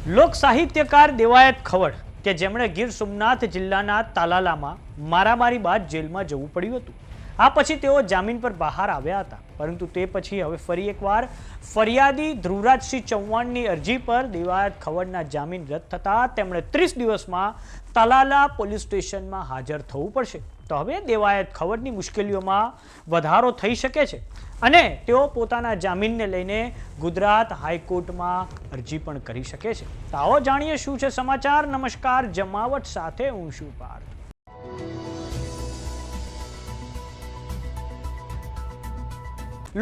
લોક સાહિત્યકાર દેવાયત ખવડ કે જેમણે ગીર સોમનાથ જિલ્લાના તાલાલામાં મારામારી બાદ જેલમાં જવું પડ્યું હતું. આ પછી તેઓ જામીન પર બહાર આવ્યા હતા, પરંતુ તે પછી હવે ફરી એકવાર ફરિયાદી ધ્રુવરાજસિંહ ચૌહાણની અરજી પર દેવાયત ખવડના જામીન રદ થતા તેમણે 30 દિવસમાં તાલાલા પોલીસ સ્ટેશનમાં હાજર થવું પડશે. તો હવે દેવાયત ખવડની મુશ્કેલીઓમાં વધારો થઈ શકે છે અને તેઓ પોતાના જામીનને લઈને ગુજરાત હાઈકોર્ટમાં અરજી પણ કરી શકે છે. તો આવો જાણીએ શું છે સમાચાર. નમસ્કાર, જમાવટ સાથે હું છું પાર્થ.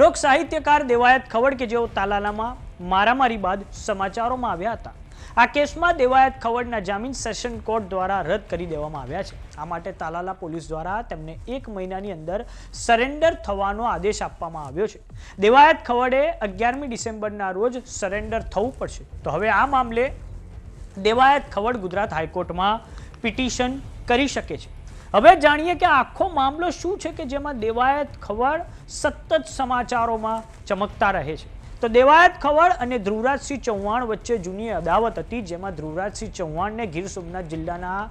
લોક સાહિત્યકાર દેવાયત ખવડ કે જેઓ તાલાલામાં મારામારી બાદ સમાચારોમાં આવ્યા હતા, આ કેસમાં દેવાયત ખવડના જામીન સેશન કોર્ટ દ્વારા રદ કરી દેવામાં આવ્યા છે. આ માટે તાલાલા પોલીસ દ્વારા તેમને 1 મહિનાની અંદર સરેન્ડર થવાનો આદેશ આપવામાં આવ્યો છે. દેવાયત ખવડે 11મી ડિસેમ્બરના રોજ સરેન્ડર થવું પડશે. તો હવે આ મામલે દેવાયત ખવડ ગુજરાત હાઈકોર્ટમાં પિટિશન કરી શકે છે. હવે જાણીએ કે આખો મામલો શું છે કે જેમાં દેવાયત ખવડ સતત સમાચારોમાં ચમકતા રહે છે. તો દેવાયત ખવડ અને ધ્રુવરાજસિંહ ચૌહાણ વચ્ચે જૂની અદાવત હતી, જેમાં ધ્રુવરાજસિંહ ચૌહાણને ગીર સોમનાથ જિલ્લાના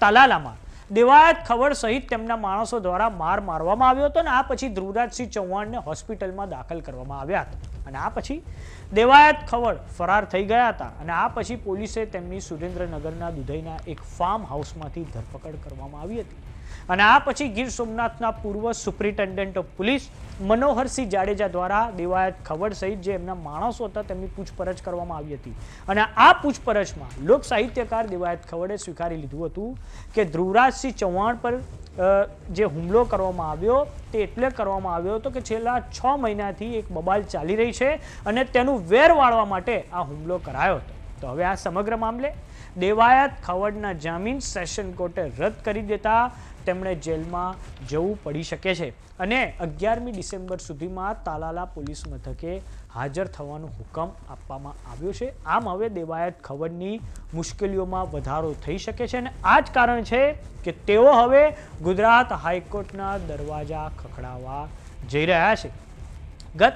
તાલાલામાં દેવાયત ખવડ સહિત તેમના માણસો દ્વારા મારવામાં આવ્યો હતો અને આ પછી ધ્રુવરાજસિંહ ચૌહાણને હોસ્પિટલમાં દાખલ કરવામાં આવ્યા હતા અને આ પછી દેવાયત ખવડ ફરાર થઈ ગયા હતા અને આ પછી પોલીસે તેમની સુરેન્દ્રનગરના દુધઈના એક ફાર્મ હાઉસમાંથી ધરપકડ કરવામાં આવી હતી અને આ પછી ગીર સોમનાથના પૂર્વ superintendent of police Manoharsinh Jadeja દ્વારા દેવાયત ખવડ સહિત જે એમના માણસો હતા તેમની પૂછપરછ કરવામાં આવી હતી અને આ પૂછપરછમાં લોક સાહિત્યકાર દેવાયત ખવડે સ્વીકારી લીધું હતું કે ધ્રુવરાજસિંહ ચૌહાણ પર જે હુમલો કરવામાં આવ્યો તે એટલે કરવામાં આવ્યો હતો કે છેલ્લા 6 મહિનાથી એક બબાલ ચાલી રહી છે અને તેનું વેર વાળવા માટે આ હુમલો કરાયો હતો. તો હવે આ સમગ્ર મામલે દેવાયત ખવડના જામીન સેશન કોર્ટે રદ કરી દેતા તેમણે જેલમાં જવું પડી શકે છે અને 11મી ડિસેમ્બર સુધીમાં તાલાલા પોલીસ મથકે હાજર થવાનો હુકમ આપવામાં આવ્યો છે. આમ હવે દેવાયત ખવડની મુશ્કેલીઓમાં વધારો થઈ શકે છે અને આ જ કારણ છે કે તેઓ હવે ગુજરાત હાઈકોર્ટના દરવાજા ખખડાવવા જઈ રહ્યા છે. ગત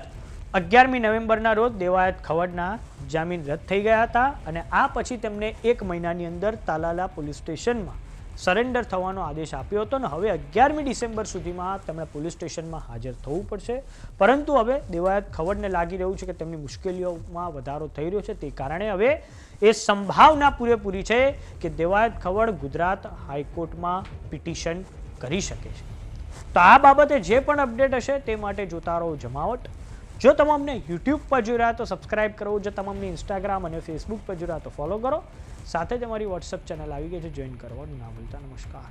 11મી નવેમ્બરના રોજ દેવાયત ખવડના જામીન રદ થઈ ગયા હતા અને આ પછી તેમને 1 મહિનાની અંદર તાલાલા પોલીસ સ્ટેશનમાં સરેન્ડર થવાનો આદેશ આપ્યો હતો અને હવે 11મી ડિસેમ્બર સુધીમાં તેમણે પોલીસ સ્ટેશનમાં હાજર થવું પડશે. પરંતુ હવે દેવાયત ખવડને લાગી રહ્યું છે કે તેમની મુશ્કેલીઓમાં વધારો થઈ રહ્યો છે, તે કારણે હવે એ સંભાવના પૂરેપૂરી છે કે દેવાયત ખવડ ગુજરાત હાઈકોર્ટમાં પિટિશન કરી શકે છે. તો આ બાબતે જે પણ અપડેટ હશે તે માટે જોતા રહો જમાવટ. જો તમામને યુટ્યુબ પર જોઈ રહ્યા તો સબસ્ક્રાઇબ કરો, જો તમામને ઇન્સ્ટાગ્રામ અને ફેસબુક પર જોઈ રહ્યા તો ફોલો કરો. સાથે જ અમારી વોટ્સઅપ ચેનલ આવી ગઈ છે, જોઈન કરવાનું ના ભૂલતા. નમસ્કાર.